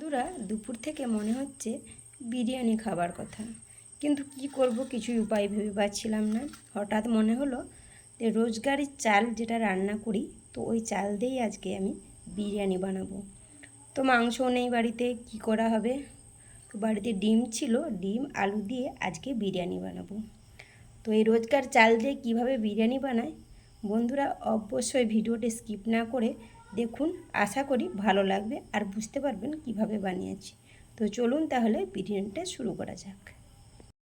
বন্ধুরা, দুপুর থেকে মনে হচ্ছে বিরিয়ানি খাবার কথা, কিন্তু কি করব কিছুই উপায় ভেবে পাচ্ছিলাম না। হঠাৎ মনে হলো যে রোজগারের চাল যেটা রান্না করি, তো ওই চাল দিয়েই আজকে আমি বিরিয়ানি বানাবো। তো মাংসও নেই বাড়িতে, কি করা হবে? তো বাড়িতে ডিম ছিল, ডিম আলু দিয়ে আজকে বিরিয়ানি বানাবো। তো এই রোজকার চাল দিয়ে কীভাবে বিরিয়ানি বানায়, বন্ধুরা অবশ্যই ভিডিওটি স্কিপ না করে দেখুন। আশা করি ভালো লাগবে আর বুঝতে পারবেন কিভাবে বানিয়েছি। তো চলুন তাহলে বিরিয়ানিটা শুরু করা যাক।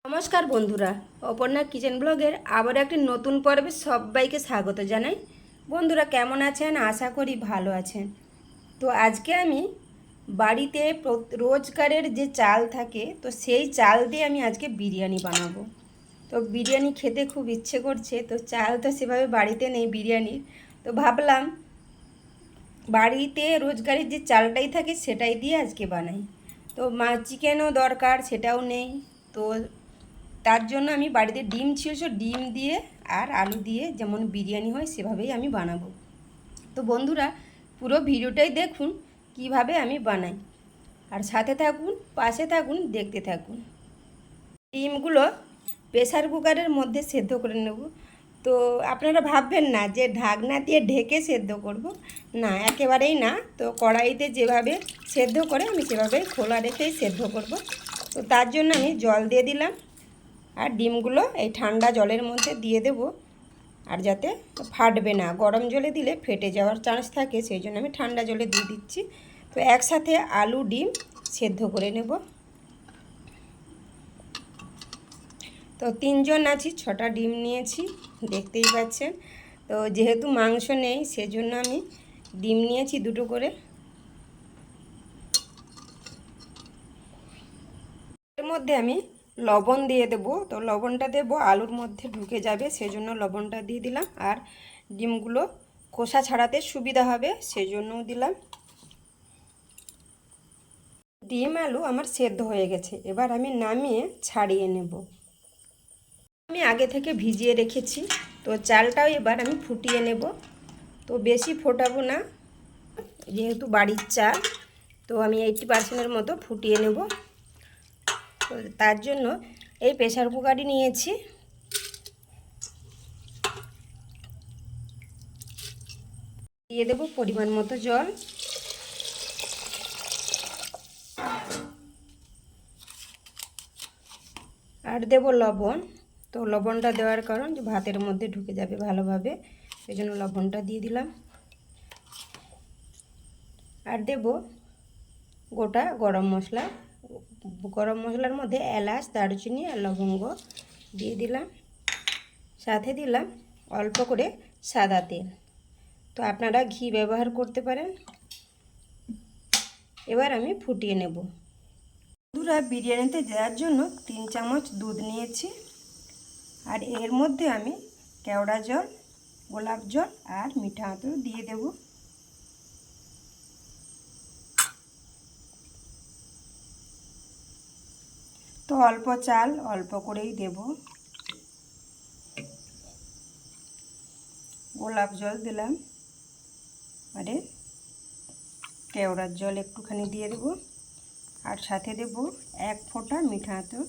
নমস্কার বন্ধুরা, অপর্ণা কিচেন ব্লগের আবার একটি নতুন পর্বে সবাইকে স্বাগত জানাই। বন্ধুরা কেমন আছেন? আশা করি ভালো আছেন। তো আজকে আমি বাড়িতে রোজকারের যে চাল থাকে, তো সেই চাল দিয়ে আমি আজকে বিরিয়ানি বানাবো। তো বিরিয়ানি খেতে খুব ইচ্ছে করছে, তো চাল তো সেভাবে বাড়িতে নেই বিরিয়ানির। তো ভাবলাম বাড়িতে রোজগারের যে চালটাই থাকে সেটাই দিয়ে আজকে বানাই। তো চিকেনও দরকার, সেটাও নেই। তো তার জন্য আমি বাড়িতে ডিম ছিল, ডিম দিয়ে আর আলু দিয়ে যেমন বিরিয়ানি হয় সেভাবেই আমি বানাবো। তো বন্ধুরা পুরো ভিডিওটাই দেখুন কিভাবে আমি বানাই, আর সাথে থাকুন, পাশে থাকুন, দেখতে থাকুন। ডিমগুলো প্রেসার কুকারের মধ্যে সেদ্ধ করে নেব। তো আপনারা ভাববেন না যে ঢাকনা দিয়ে ঢেকে সেদ্ধ করব, না, একেবারেই না। তো কড়াইতে যেভাবে সেদ্ধ করে আমি সেভাবেই খোলা রেখেই সেদ্ধ করব। তো তার জন্য আমি জল দিয়ে দিলাম, আর ডিমগুলো এই ঠান্ডা জলের মধ্যে দিয়ে দেব। আর যাতে ফাটবে না, গরম জলে দিলে ফেটে যাওয়ার চান্স থাকে, সেই জন্য আমি ঠান্ডা জলে দিয়ে দিচ্ছি। তো একসাথে আলু ডিম সেদ্ধ করে নেব। তো তিনজন আছি, 6টা ডিম নিয়েছি, দেখতেই পাচ্ছেন। তো যেহেতু মাংস নেই সেজন্য আমি ডিম নিয়েছি 2টো করে। এর মধ্যে আমি লবণ দিয়ে দেব। তো লবণটা দেব আলুর মধ্যে ঢুকে যাবে, সেজন্য লবণটা দিয়ে দিলাম। আর ডিমগুলো খোসা ছাড়াতে সুবিধা হবে সেজন্যও দিলাম। ডিম আলু আমার সেদ্ধ হয়ে গেছে, এবার আমি নামিয়ে ছাড়িয়ে নেব। আমি আগে থেকে ভিজিয়ে রেখেছি, তো চালটাও এবার আমি ফুটিয়ে নেব। তো বেশি ফোটাবো না, যেহেতু বাড়ির চাল, তো আমি 80% মতো ফুটিয়ে নেব। তো তার জন্য এই প্রেসার কুকারই নিয়েছি। দিয়ে দেব পরিমাণ মতো জল, আর দেব লবণ। তো লবণটা দেওয়ার কারণ যে ভাতের মধ্যে ঢুকে যাবে ভালোভাবে, সেই জন্য লবণটা দিয়ে দিলাম। আর দেব গোটা গরম মশলা। গরম মশলার মধ্যে এলাচ, দারুচিনি আর লবঙ্গ দিয়ে দিলাম। সাথে দিলাম অল্প করে সাদা তেল। তো আপনারা ঘি ব্যবহার করতে পারেন। এবার আমি ফুটিয়ে নেব। বন্ধুরা বিরিয়ানিতে দেওয়ার জন্য 3 চামচ দুধ নিয়েছি, আর এর মধ্যে আমি কেওড়া জল, গোলাপ জল আর মিঠা আতর দিয়ে দেব। তো অল্প চাল অল্প করেই দেব। গোলাপ জল দিলাম, আরে কেওড়ার জল একটুখানি দিয়ে দেব, আর সাথে দেব 1 ফোঁটা মিঠা আতর।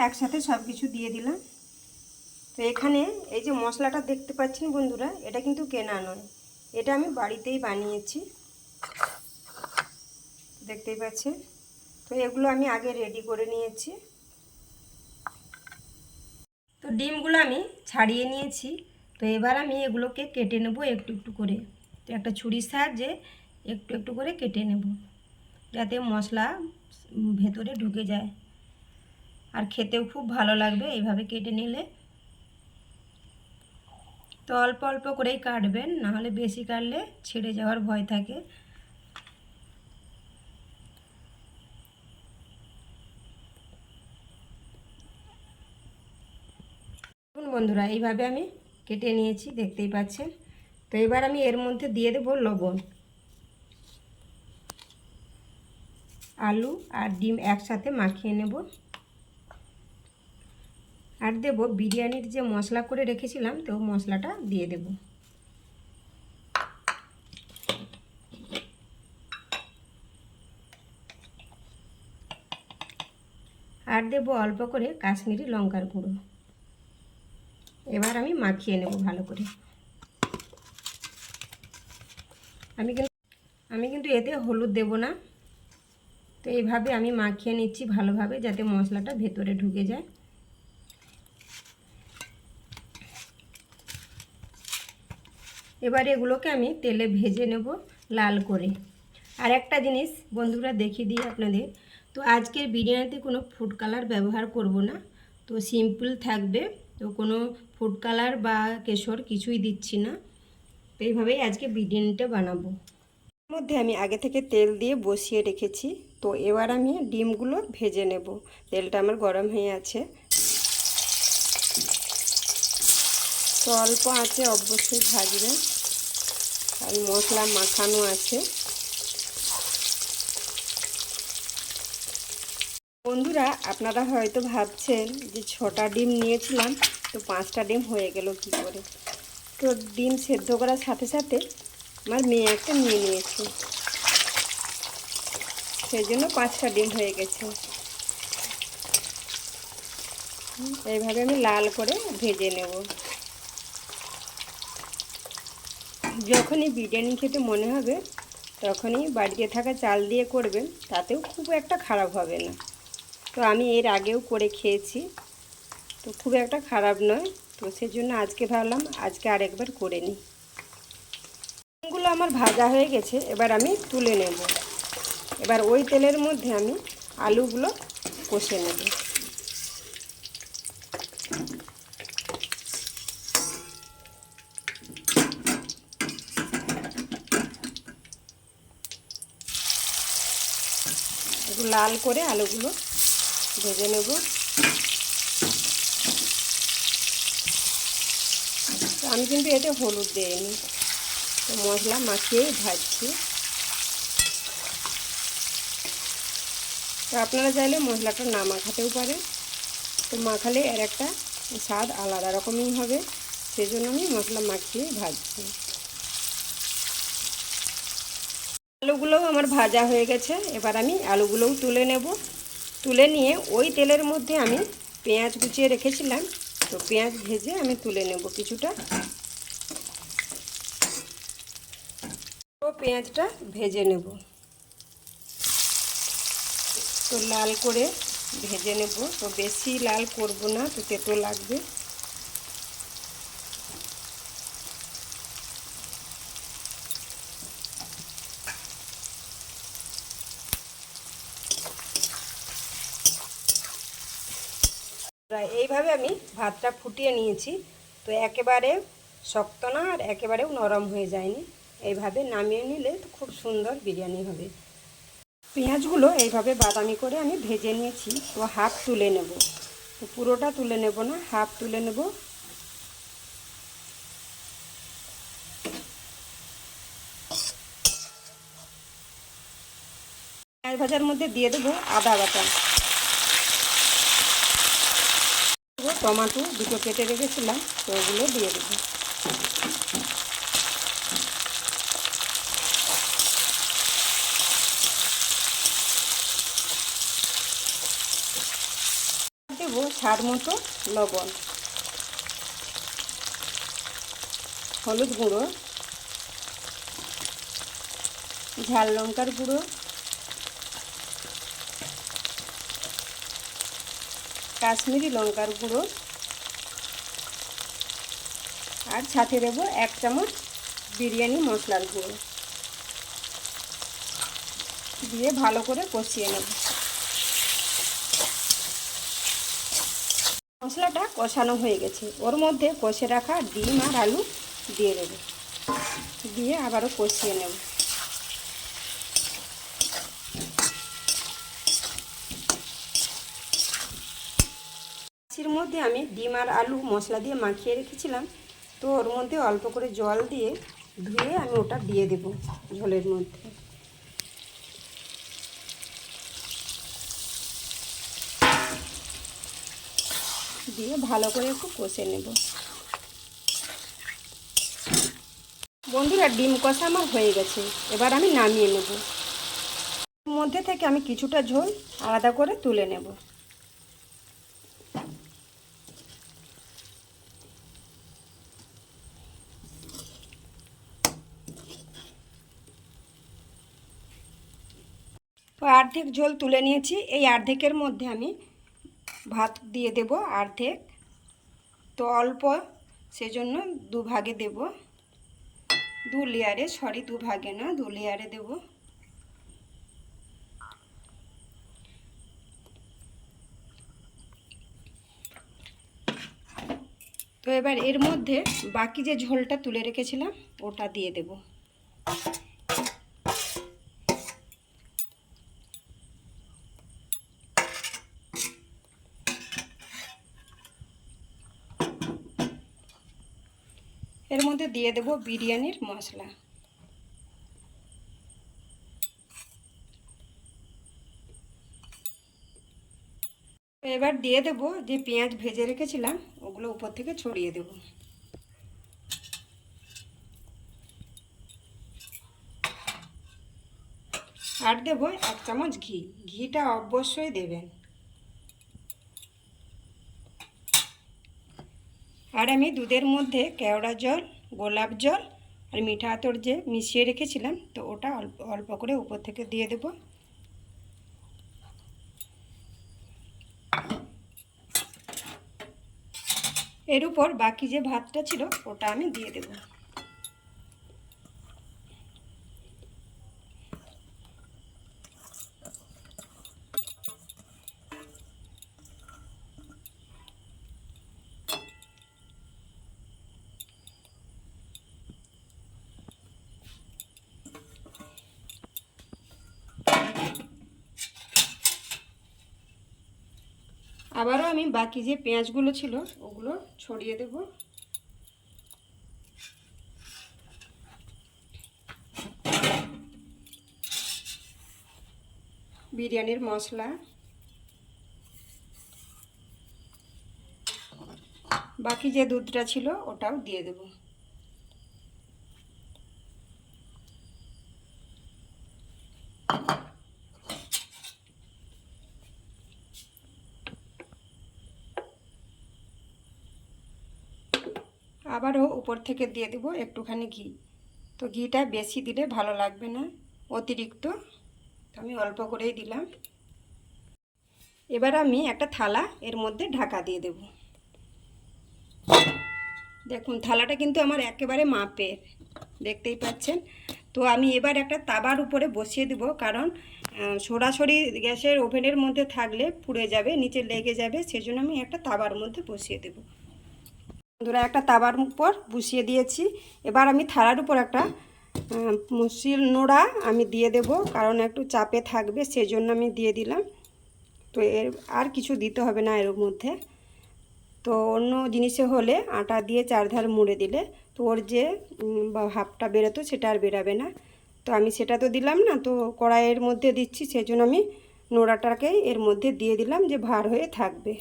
একসাথে সব কিছু দিয়ে দিলাম। তো এখানে এই যে মশলাটা দেখতে পাচ্ছেন বন্ধুরা, এটা কিন্তু কেনা নয়, এটা আমি বাড়িতেই বানিয়েছি, দেখতেই পাচ্ছেন। তো এগুলো আমি আগে রেডি করে নিয়েছি। তো ডিমগুলো আমি ছাড়িয়ে নিয়েছি। তো এবার আমি এগুলোকে কেটে নেব একটু একটু করে। তো একটা ছুরির সাহায্যে একটু একটু করে কেটে নেব, যাতে মশলা ভেতরে ঢুকে যায়, আর খেতেও খুব ভালো লাগবে এইভাবে কেটে নিলে। তো অল্প অল্প করেই কাটবেন, নাহলে বেশি কাটলে ছিঁড়ে যাওয়ার ভয় থাকে। বন্ধুরা এইভাবে আমি কেটে নিয়েছি, দেখতেই পাচ্ছেন। তো এবার আমি এর মধ্যে দিয়ে দেব লবণ। আলু আর ডিম একসাথে মাখিয়ে নেব, আর দেব বিরিয়ানির যে মশলা করে রেখেছিলাম, তো মশলাটা দিয়ে দেব। আর দেবো অল্প করে কাশ্মীরি লঙ্কার গুঁড়ো। এবার আমি মাখিয়ে নেব ভালো করে। আমি কিন্তু এতে হলুদ দেব না। তো এইভাবে আমি মাখিয়ে নিচ্ছি ভালোভাবে, যাতে মশলাটা ভেতরে ঢুকে যায়। এবার এগুলোকে আমি তেলে ভেজে নেব লাল করে। আর একটা জিনিস বন্ধুরা দেখিয়ে দিই আপনাদের, তো আজকের বিরিয়ানিতে কোনো ফুড কালার ব্যবহার করব না, তো সিম্পল থাকবে। তো কোনো ফুড কালার বা কেশর কিছুই দিচ্ছি না। তো এইভাবেই আজকে বিরিয়ানিটা বানাবো। এর মধ্যে আমি আগে থেকে তেল দিয়ে বসিয়ে রেখেছি। তো এবার আমি ডিমগুলো ভেজে নেব। তেলটা আমার গরম হয়ে আছে। তো অল্প আঁচে অবশ্যই ভাজবেন, আর মশলা মাখানো আছে। বন্ধুরা আপনারা হয়তো ভাবছেন যে 6টা ডিম নিয়েছিলাম, তো 5টা ডিম হয়ে গেল কী করে। তো ডিম সেদ্ধ করার সাথে সাথে আমার মেয়ে একটা নিয়ে নিয়েছে, সেই জন্য 5টা ডিম হয়ে গেছে। এইভাবে আমি লাল করে ভেজে নেব। যখনই বিরিয়ানি খেতে মনে হবে তখনই বাড়িতে থাকা চাল দিয়ে করবেন, তাতেও খুব একটা খারাপ হবে না। তো আমি এর আগেও করে খেয়েছি, তো খুব একটা খারাপ নয়। তো সেজন্য আজকে ভাবলাম আজকে আরেকবার করে নিই। ডিমগুলো আমার ভাজা হয়ে গেছে, এবার আমি তুলে নেব। এবার ওই তেলের মধ্যে আমি আলুগুলো কষে নেব। একটু লাল করে আলুগুলো ভেজে নেব। তো আমি কিন্তু এতে হলুদ দিইনি, তো মশলা মাখিয়েই ভাজছি। তো আপনারা চাইলে মশলাটা না মাখাতেও পারেন, তো মাখালে এর একটা স্বাদ আলাদা রকমই হবে, সেজন্য আমি মশলা মাখিয়ে ভাজছি। আলুগুলোও আমার ভাজা হয়ে গেছে, এবার আমি আলুগুলোও তুলে নেব। তুলে নিয়ে ওই তেলের মধ্যে আমি পেঁয়াজ কুচিয়ে রেখেছিলাম, তো পেঁয়াজ ভেজে আমি তুলে নেব কিছুটা। তো পেঁয়াজটা ভেজে নেব, তো লাল করে ভেজে নেব। তো বেশি লাল করব না, তো তেতো লাগবে। এইভাবে আমি ভাতটা ফুটিয়ে নিয়েছি, তো একেবারে শক্ত না আর একেবারেও নরম হয়ে যায়নি। এইভাবে নামিয়ে নিলে তো খুব সুন্দর বিরিয়ানি হবে। পেঁয়াজগুলো এইভাবে বাদামি করে আমি ভেজে নিয়েছি, তো হাফ তুলে নেব। তো পুরোটা তুলে নেব না, হাফ তুলে নেব। পেঁয়াজ ভাজার মধ্যে দিয়ে দেবো আদা বাটা, টমেটো দুটো কেটে রেখেছিলাম, তো ওগুলো দিয়ে দেবো। দেবো স্বাদ মতো লবণ, হলুদ গুঁড়ো, ঝাল লঙ্কার গুঁড়ো, কাশ্মীরি লঙ্কার গুঁড়ো, আর সাথে দেবো 1 চামচ বিরিয়ানি মশলার গুঁড়ো দিয়ে ভালো করে কষিয়ে নেব। মশলাটা কষানো হয়ে গেছে, ওর মধ্যে কষে রাখা ডিম আর আলু দিয়ে দেবো, দিয়ে আবারও কষিয়ে নেব। কষির মধ্যে আমি ডিম আর আলু মশলা দিয়ে মাখিয়ে রেখেছিলাম, তো ওর মধ্যে অল্প করে জল দিয়ে ধুয়ে আমি ওটা দিয়ে দেব ঝোলের মধ্যে। দিয়ে ভালো করে একটু কষে নেব। বন্ধুরা ডিম কষা আমার হয়ে গেছে, এবার আমি নামিয়ে নেব। এর মধ্যে থেকে আমি কিছুটা ঝোল আলাদা করে তুলে নেব। তো অর্ধেক ঝোল তুলে নিয়েছি। এই অর্ধেকের মধ্যে আমি ভাত দিয়ে দেব অর্ধেক, তো অল্প, সেজন্য দুভাগে দেব, দু লেয়ারে, সরি দুভাগে না, দু লেয়ারে দেব। তো এবার এর মধ্যে বাকি যে ঝোলটা তুলে রেখেছিলাম ওটা দিয়ে দেব। এর মধ্যে দিয়ে দেব বিরিয়ানির মশলা। এবার দিয়ে দেব যে পেঁয়াজ ভেজে রেখেছিলাম ওগুলো উপর থেকে ছড়িয়ে দেব। আর দেব 1 চামচ ঘি, ঘিটা অবশ্যই দেবেন। আর আমি দুধের মধ্যে কেওড়া জল, গোলাপ জল আর মিঠা আতর যে মিশিয়ে রেখেছিলাম, তো ওটা অল্প অল্প করে উপর থেকে দিয়ে দেব। এর উপর বাকি যে ভাতটা ছিল ওটা আমি দিয়ে দেব। আবারও আমি বাকি যে পেঁয়াজগুলো ছিল ওগুলো ছড়িয়ে দেব। বিরিয়ানির মশলা, বাকি যে দুধটা ছিল ওটাও দিয়ে দেব। আবারও উপর থেকে দিয়ে দেব একটুখানি ঘি। তো ঘিটা বেশি দিলে ভালো লাগবে না, অতিরিক্ত, আমি অল্প করেই দিলাম। এবার আমি একটা থালা এর মধ্যে ঢাকা দিয়ে দেব। দেখুন থালাটা কিন্তু আমার একেবারে মাপের, দেখতেই পাচ্ছেন। তো আমি এবার একটা তাবার উপরে বসিয়ে দেব, কারণ সরাসরি গ্যাসের ওভেনের মধ্যে থাকলে পুড়ে যাবে, নিচে লেগে যাবে, সেজন্য আমি একটা তাবার মধ্যে বসিয়ে দেব। বন্ধুরা একটা তাবার উপর বসিয়ে দিয়েছি। এবার আমি থালার উপর একটা শিল নোড়া আমি দিয়ে দেব, কারণ একটু চাপে থাকবে, সেজন্য আমি দিয়ে দিলাম। তো এর আর কিছু দিতে হবে না এর মধ্যে। তো অন্য জিনিসে হলে আটা দিয়ে চারধার মুড়ে দিলে তো ওর যে ভাপটা বেরোতো সেটা আর বেরাবে না। তো আমি সেটা তো দিলাম না, তো কড়াইয়ের মধ্যে দিচ্ছি, সেজন্য আমি নোড়াটাকে এর মধ্যে দিয়ে দিলাম যে ভার হয়ে থাকবে।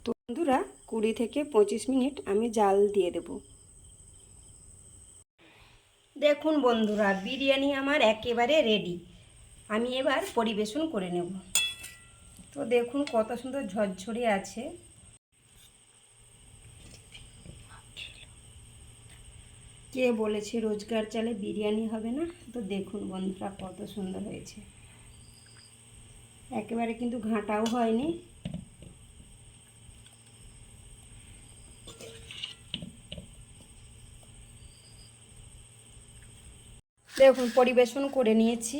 তো বন্ধুরা 20 থেকে 25 মিনিট আমি জাল দিয়ে দেব। দেখুন বন্ধুরা বিরিয়ানি আমার একেবারে রেডি। আমি এবার পরিবেশন করে নেব। তো দেখুন কত সুন্দর ঝরঝরে আছে। কে বলেছে রোজকার চালে বিরিয়ানি হবে না? তো দেখুন বন্ধুরা কত সুন্দর হয়েছে, একেবারে কিন্তু ঘাঁটাও হয়নি। দেখুন পরিবেশন করে নিয়েছি,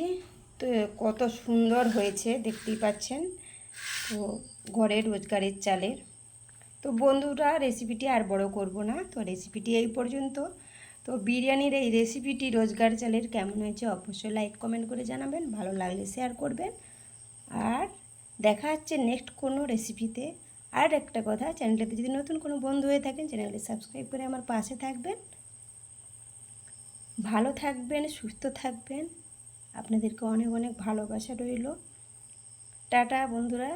তো কত সুন্দর হয়েছে দেখতেই পাচ্ছেন। তো ঘরের রোজগারের চালের। তো বন্ধুরা রেসিপিটি আর বড় করব না, তো রেসিপিটি এই পর্যন্ত। তো বিরিয়ানির এই রেসিপিটি রোজগার চালের কেমন হয়েছে অবশ্যই লাইক কমেন্ট করে জানাবেন, ভালো লাগলে শেয়ার করবেন। আর দেখা হচ্ছে নেক্সট কোনো রেসিপিতে। আর একটা কথা, চ্যানেলটাতে যদি নতুন কোনো বন্ধু হয়ে থাকেন চ্যানেলটি সাবস্ক্রাইব করে আমার পাশে থাকবেন। ভালো থাকবেন, সুস্থ থাকবেন, আপনাদেরকে অনেক অনেক ভালোবাসা রইল। টাটা বন্ধুরা।